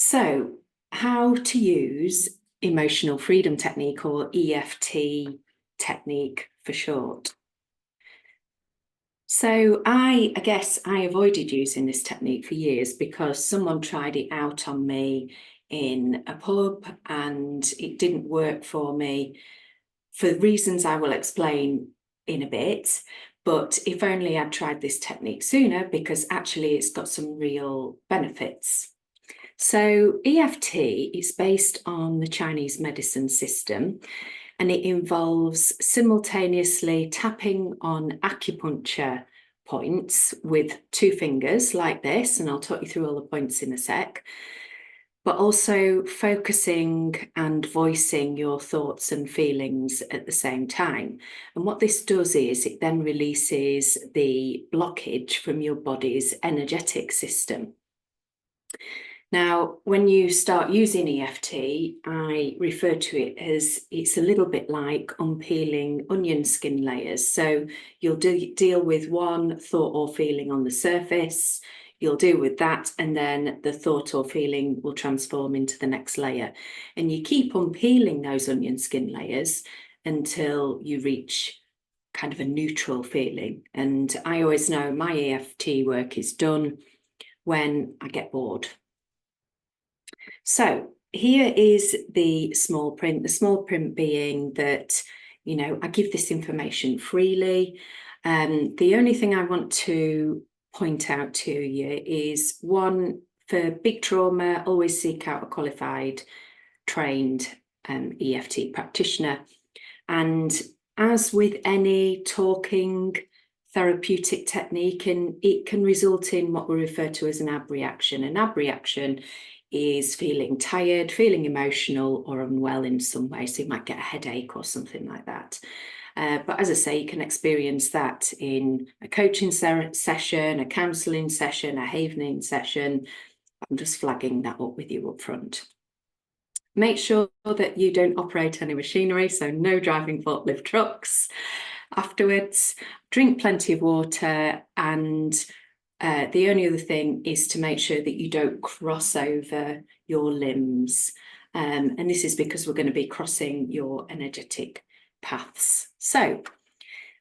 So, how to use emotional freedom technique, or EFT technique for short. So I guess I avoided using this technique for years because someone tried it out on me in a pub and it didn't work for me for reasons I will explain in a bit. But if only I'd tried this technique sooner, because actually it's got some real benefits. So EFT is based on the Chinese medicine system, and it involves simultaneously tapping on acupuncture points with two fingers like this, and I'll talk you through all the points in a sec, but also focusing and voicing your thoughts and feelings at the same time. And what this does is it then releases the blockage from your body's energetic system. Now, when you start using EFT, I refer to it as it's a little bit like unpeeling onion skin layers. So you'll deal with one thought or feeling on the surface, you'll deal with that, and then the thought or feeling will transform into the next layer. And you keep unpeeling those onion skin layers until you reach kind of a neutral feeling. And I always know my EFT work is done when I get bored. So here is the small print being that, I give this information freely. The only thing I want to point out to you is, one, for big trauma, always seek out a qualified, trained EFT practitioner. And as with any talking therapeutic technique, and it can result in what we refer to as an abreaction. An abreaction is feeling tired, feeling emotional or unwell in some way. So you might get a headache or something like that. But as I say, you can experience that in a coaching session, a counselling session, a havening session. I'm just flagging that up with you up front. Make sure that you don't operate any machinery, so no driving forklift trucks afterwards. Drink plenty of water, and the only other thing is to make sure that you don't cross over your limbs. And this is because we're going to be crossing your energetic paths. So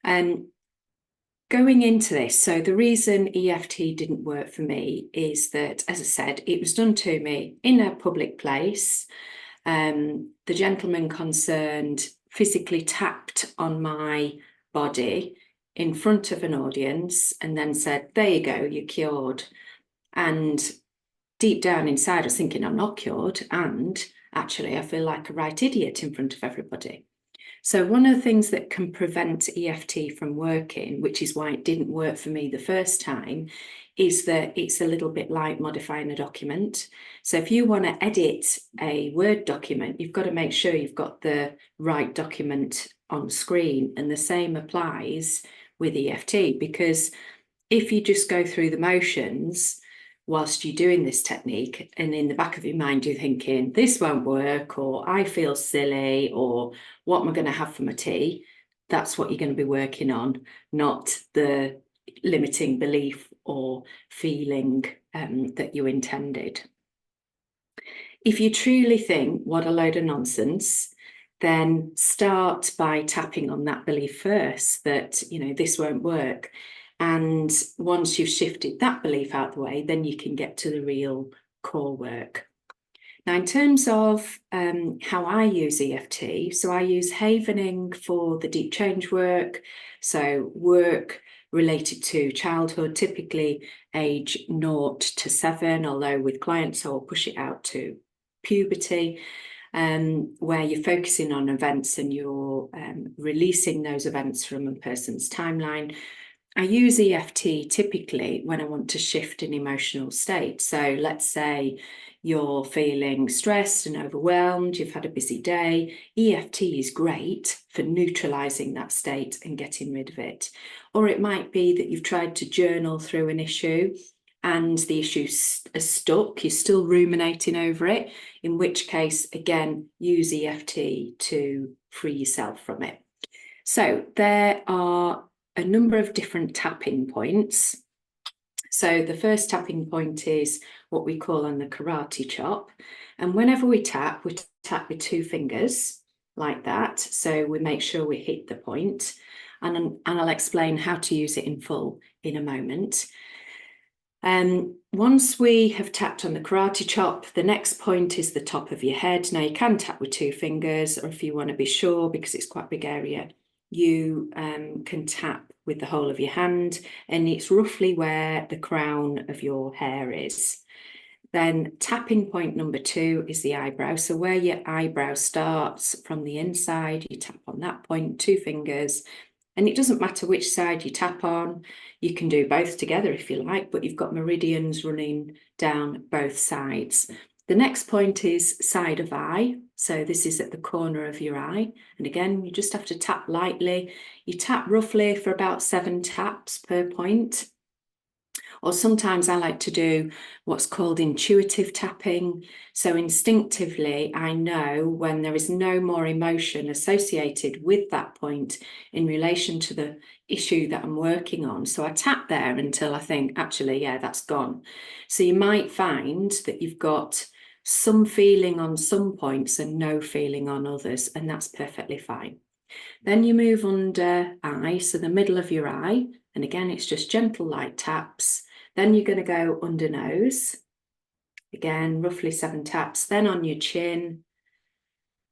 going into this, so the reason EFT didn't work for me is that, as I said, it was done to me in a public place. The gentleman concerned physically tapped on my body in front of an audience and then said, "There you go, you're cured." And deep down inside, I was thinking, I'm not cured. And actually, I feel like a right idiot in front of everybody. So one of the things that can prevent EFT from working, which is why it didn't work for me the first time, is that it's a little bit like modifying a document. So if you want to edit a Word document, you've got to make sure you've got the right document on screen. And the same applies with EFT, because if you just go through the motions whilst you're doing this technique, and in the back of your mind you're thinking, this won't work, or I feel silly, or what am I going to have for my tea? That's what you're going to be working on, not the limiting belief or feeling that you intended. If you truly think, what a load of nonsense, then start by tapping on that belief first, that, this won't work. And once you've shifted that belief out the way, then you can get to the real core work. Now, in terms of how I use EFT, so I use havening for the deep change work, so work related to childhood, typically age 0 to 7, although with clients I'll push it out to puberty, where you're focusing on events and you're releasing those events from a person's timeline. I use EFT typically when I want to shift an emotional state. So let's say you're feeling stressed and overwhelmed, you've had a busy day. EFT is great for neutralizing that state and getting rid of it. Or it might be that you've tried to journal through an issue and the issue is stuck, you're still ruminating over it, in which case, again, use EFT to free yourself from it. So there are a number of different tapping points. So the first tapping point is what we call on the karate chop. And whenever we tap with 2 fingers like that. So we make sure we hit the point. And I'll explain how to use it in full in a moment. Once we have tapped on the karate chop, the next point is the top of your head. Now you can tap with 2 fingers, or if you want to be sure, because it's quite a big area, you can tap with the whole of your hand, and it's roughly where the crown of your hair is. Then tapping point number 2 is the eyebrow. So where your eyebrow starts from the inside, you tap on that point, 2 fingers. And it doesn't matter which side you tap on. You can do both together if you like, but you've got meridians running down both sides. The next point is side of eye. So this is at the corner of your eye. And again, you just have to tap lightly. You tap roughly for about 7 taps per point. Or sometimes I like to do what's called intuitive tapping. So instinctively, I know when there is no more emotion associated with that point in relation to the issue that I'm working on. So I tap there until I think, actually, yeah, that's gone. So you might find that you've got some feeling on some points and no feeling on others, and that's perfectly fine. Then you move under eye, so the middle of your eye, and again, it's just gentle light taps. Then you're going to go under nose, again, roughly 7 taps, then on your chin.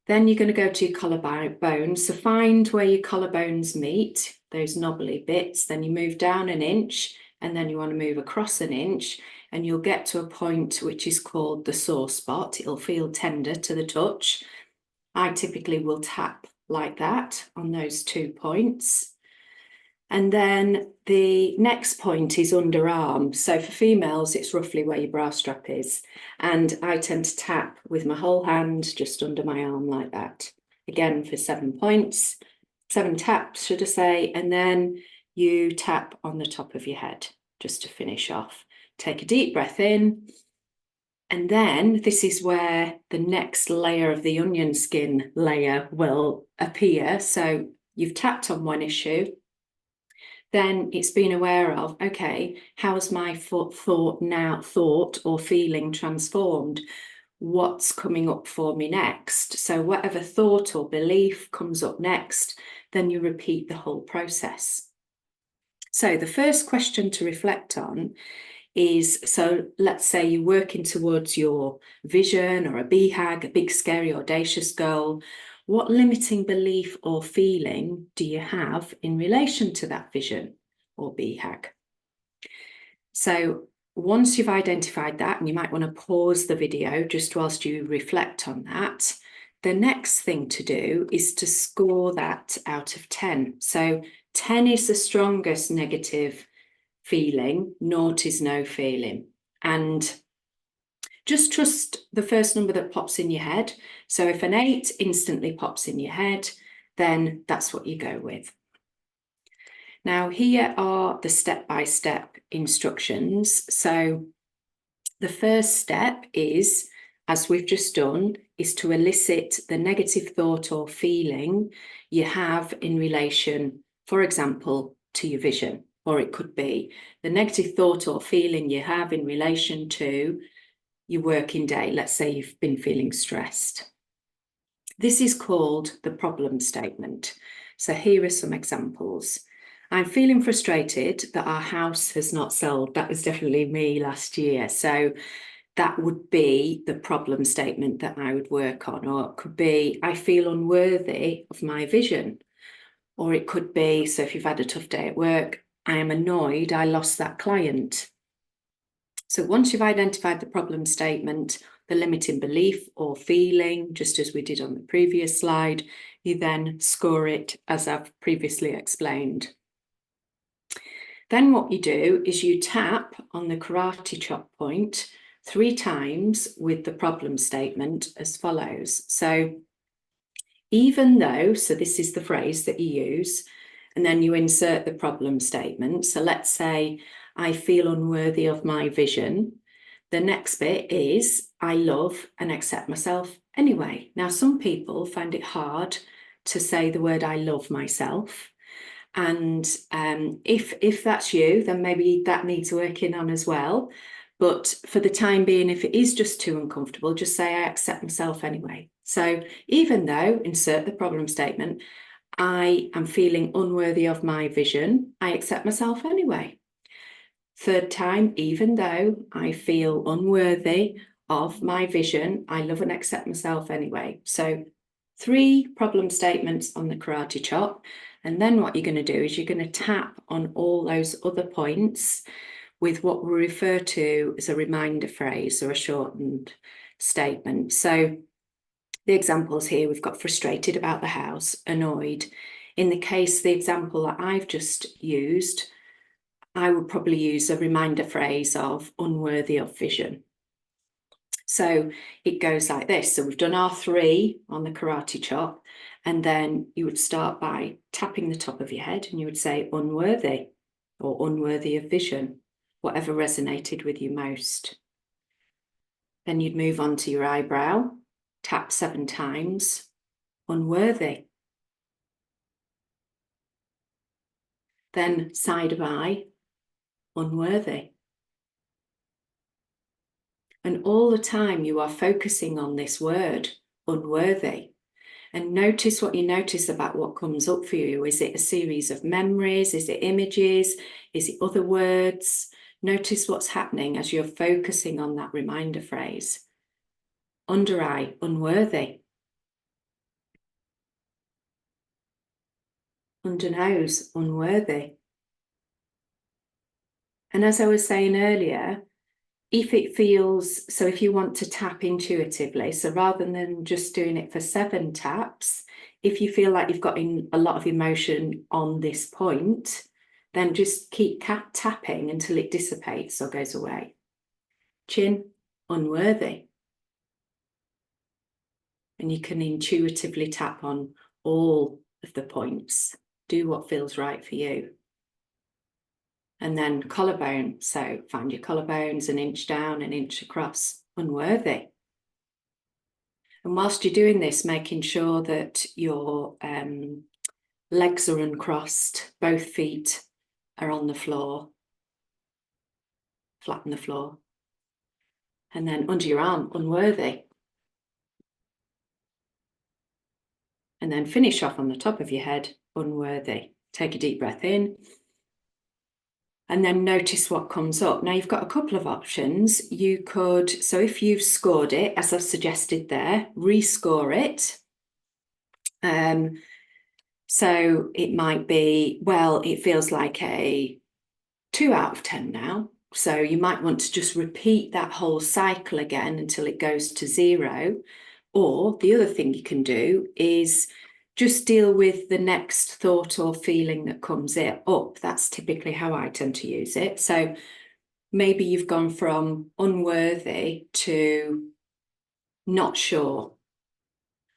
Then you're going to go to your collarbone. So find where your collarbones meet, those knobbly bits. Then you move down 1 inch, and then you want to move across 1 inch, and you'll get to a point which is called the sore spot. It'll feel tender to the touch. I typically will tap like that on those 2 points. And then the next point is underarm. So for females, it's roughly where your bra strap is. And I tend to tap with my whole hand just under my arm like that. Again, for 7 points, 7 taps, should I say. And then you tap on the top of your head just to finish off. Take a deep breath in. And then this is where the next layer of the onion skin layer will appear. So you've tapped on one issue. Then it's been aware of, okay, how has my thought or feeling transformed? What's coming up for me next? So whatever thought or belief comes up next, then you repeat the whole process. So the first question to reflect on is, so let's say you're working towards your vision or a BHAG, a big, scary, audacious goal. What limiting belief or feeling do you have in relation to that vision or BHAG? So once you've identified that, and you might want to pause the video just whilst you reflect on that, the next thing to do is to score that out of 10. So 10 is the strongest negative feeling, 0 is no feeling. And just trust the first number that pops in your head. So if an 8 instantly pops in your head, then that's what you go with. Now, here are the step-by-step instructions. So the first step is, as we've just done, is to elicit the negative thought or feeling you have in relation, for example, to your vision. Or it could be the negative thought or feeling you have in relation to your working day. Let's say you've been feeling stressed. This is called the problem statement. So here are some examples. I'm feeling frustrated that our house has not sold. That was definitely me last year. So that would be the problem statement that I would work on. Or it could be, I feel unworthy of my vision. Or it could be, so if you've had a tough day at work, I am annoyed I lost that client. So once you've identified the problem statement, the limiting belief or feeling, just as we did on the previous slide, you then score it as I've previously explained. Then what you do is you tap on the karate chop point 3 times with the problem statement as follows. So even though, so this is the phrase that you use, and then you insert the problem statement. So let's say, I feel unworthy of my vision. The next bit is, I love and accept myself anyway. Now, some people find it hard to say the word I love myself. And if that's you, then maybe that needs working on as well. But for the time being, if it is just too uncomfortable, just say, I accept myself anyway. So even though, insert the problem statement, I am feeling unworthy of my vision, I accept myself anyway. Third time, even though I feel unworthy of my vision, I love and accept myself anyway. So 3 problem statements on the karate chop. And then what you're going to do is you're going to tap on all those other points with what we refer to as a reminder phrase or a shortened statement. So the examples here, we've got frustrated about the house, annoyed. In the case, the example that I've just used, I would probably use a reminder phrase of unworthy of vision. So it goes like this. So we've done our 3 on the karate chop, and then you would start by tapping the top of your head and you would say unworthy or unworthy of vision, whatever resonated with you most. Then you'd move on to your eyebrow, tap 7 times, unworthy. Then side of eye, unworthy. And all the time you are focusing on this word, unworthy. And notice what you notice about what comes up for you. Is it a series of memories? Is it images? Is it other words? Notice what's happening as you're focusing on that reminder phrase. Under eye, unworthy. Under nose, unworthy. And as I was saying earlier, if it feels, so if you want to tap intuitively, so rather than just doing it for 7 taps, if you feel like you've got a lot of emotion on this point, then just keep tapping until it dissipates or goes away. Chin, unworthy. And you can intuitively tap on all of the points. Do what feels right for you. And then collarbone, so find your collarbones an inch down, an inch across, unworthy. And whilst you're doing this, making sure that your legs are uncrossed, both feet are on the floor, flat on the floor. And then under your arm, unworthy. And then finish off on the top of your head, unworthy. Take a deep breath in. And then notice what comes up. Now you've got a couple of options. You could, so if you've scored it, as I've suggested there, rescore it. So it might be, well, it feels like a 2 out of 10 now. So you might want to just repeat that whole cycle again until it goes to 0. Or the other thing you can do is just deal with the next thought or feeling that comes up. That's typically how I tend to use it. So maybe you've gone from unworthy to not sure.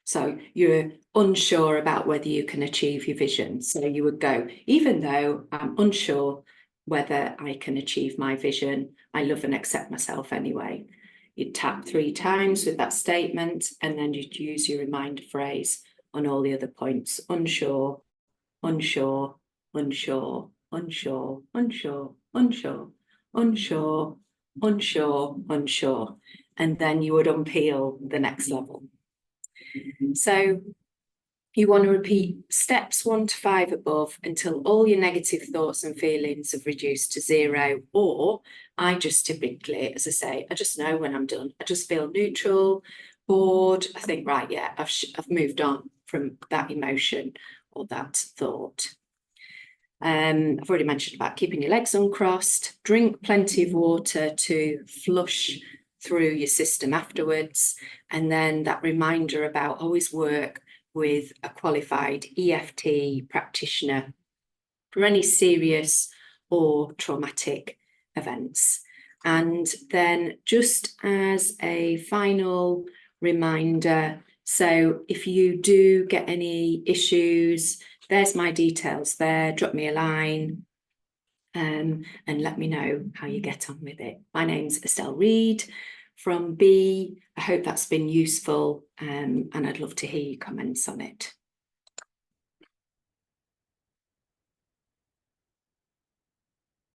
So you're unsure about whether you can achieve your vision. So you would go, even though I'm unsure whether I can achieve my vision, I love and accept myself anyway. You'd tap 3 times with that statement, and then you'd use your reminder phrase on all the other points. Unsure, unsure, unsure, unsure, unsure, unsure, unsure, unsure, unsure. And then you would unpeel the next level. So you want to repeat steps 1 to 5 above until all your negative thoughts and feelings have reduced to 0. Or I just typically, as I say, I just know when I'm done. I just feel neutral, bored. I think, right, yeah, I've moved on from that emotion or that thought. I've already mentioned about keeping your legs uncrossed. Drink plenty of water to flush through your system afterwards. And then that reminder about always work with a qualified EFT practitioner for any serious or traumatic events. And then just as a final reminder, so if you do get any issues, there's my details there. Drop me a line and let me know how you get on with it. My name's Estelle Reid from B. I hope that's been useful and I'd love to hear your comments on it.